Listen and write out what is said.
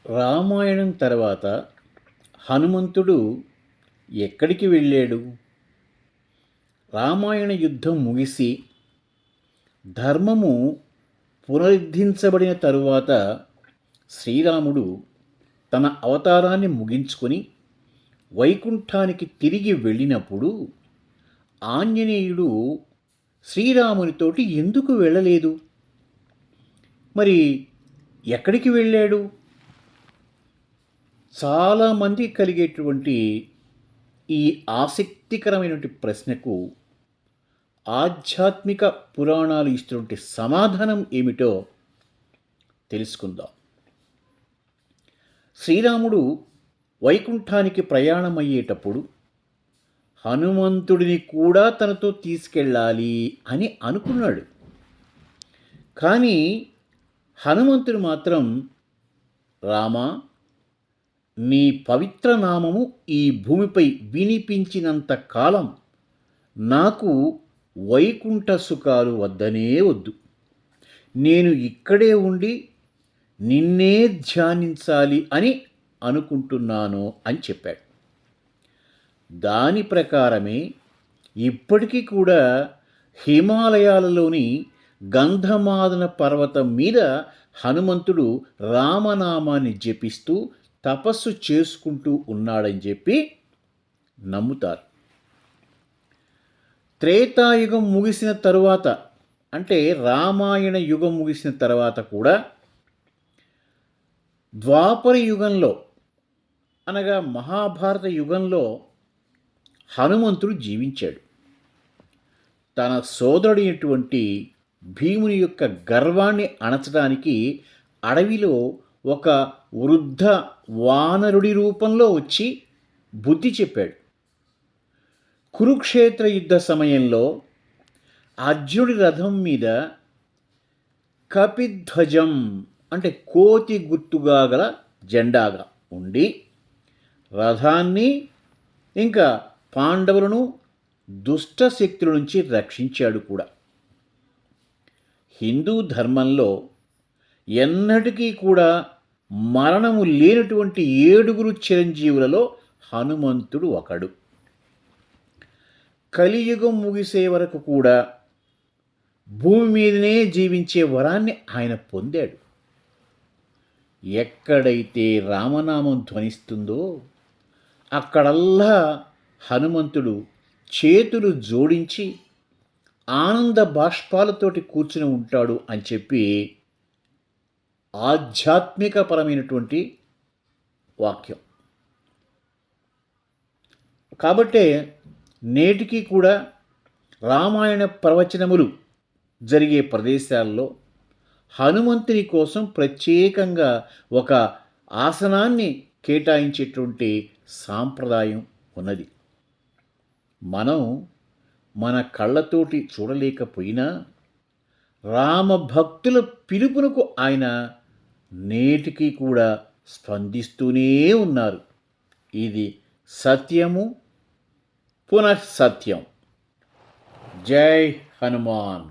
రామాయణం తర్వాత హనుమంతుడు ఎక్కడికి వెళ్ళాడు? రామాయణ యుద్ధం ముగిసి ధర్మము పునరుద్ధరించబడిన తరువాత శ్రీరాముడు తన అవతారాన్ని ముగించుకొని వైకుంఠానికి తిరిగి వెళ్ళినప్పుడు ఆంజనేయుడు శ్రీరామునితోటి ఎందుకు వెళ్ళలేదు? మరి ఎక్కడికి వెళ్ళాడు? చాలామంది కలిగేటువంటి ఈ ఆసక్తికరమైనటువంటి ప్రశ్నకు ఆధ్యాత్మిక పురాణాలు ఇస్తున్నటువంటి సమాధానం ఏమిటో తెలుసుకుందాం. శ్రీరాముడు వైకుంఠానికి ప్రయాణమయ్యేటప్పుడు హనుమంతుడిని కూడా తనతో తీసుకెళ్ళాలి అని అనుకున్నాడు. కానీ హనుమంతుడు మాత్రం, రామా, నీ పవిత్ర నామము ఈ భూమిపై వినిపించినంత కాలం నాకు వైకుంఠ సుఖాలు వద్దనే వద్దు. నేను ఇక్కడే ఉండి నిన్నే ధ్యానించాలి అని అనుకుంటున్నాను అని చెప్పాడు. దాని ప్రకారమే ఇప్పటికీ కూడా హిమాలయాలలోని గంధమాదన పర్వతం మీద హనుమంతుడు రామనామాన్ని జపిస్తూ తపస్సు చేసుకుంటూ ఉన్నాడని చెప్పి నమ్ముతారు. త్రేతాయుగం ముగిసిన తరువాత, అంటే రామాయణ యుగం ముగిసిన తర్వాత కూడా ద్వాపర యుగంలో అనగా మహాభారత యుగంలో హనుమంతుడు జీవించాడు. తన సోదరుడైనటువంటి భీముని యొక్క గర్వాన్ని అణచడానికి అడవిలో ఒక వృద్ధ వానరుడి రూపంలో వచ్చి బుద్ధి చెప్పాడు. కురుక్షేత్ర యుద్ధ సమయంలో అర్జునుడి రథం మీద కపిధ్వజం అంటే కోతి గుర్తుగా గల జెండాగా ఉండి రథాన్ని ఇంకా పాండవులను దుష్ట శక్తుల నుంచి రక్షించాడు కూడా. హిందూ ధర్మంలో ఎన్నటికీ కూడా మరణము లేనటువంటి 7 చిరంజీవులలో హనుమంతుడు ఒకడు. కలియుగం ముగిసే వరకు కూడా భూమి మీదనే జీవించే వరాన్ని ఆయన పొందాడు. ఎక్కడైతే రామనామం ధ్వనిస్తుందో అక్కడల్లా హనుమంతుడు చేతులు జోడించి ఆనంద బాష్పాలతోటి కూర్చుని ఉంటాడు అని చెప్పి ఆధ్యాత్మికపరమైనటువంటి వాక్యం. కాబట్టే నేటికి కూడా రామాయణ ప్రవచనములు జరిగే ప్రదేశాల్లో హనుమంతుని కోసం ప్రత్యేకంగా ఒక ఆసనాన్ని కేటాయించేటువంటి సాంప్రదాయం ఉన్నది. మనం మన కళ్ళతోటి చూడలేకపోయినా రామభక్తుల పిలుపునకు ఆయన నేటికి కూడా స్పందిస్తూనే ఉన్నారు. ఇది సత్యము పునఃసత్యం. జై హనుమాన్.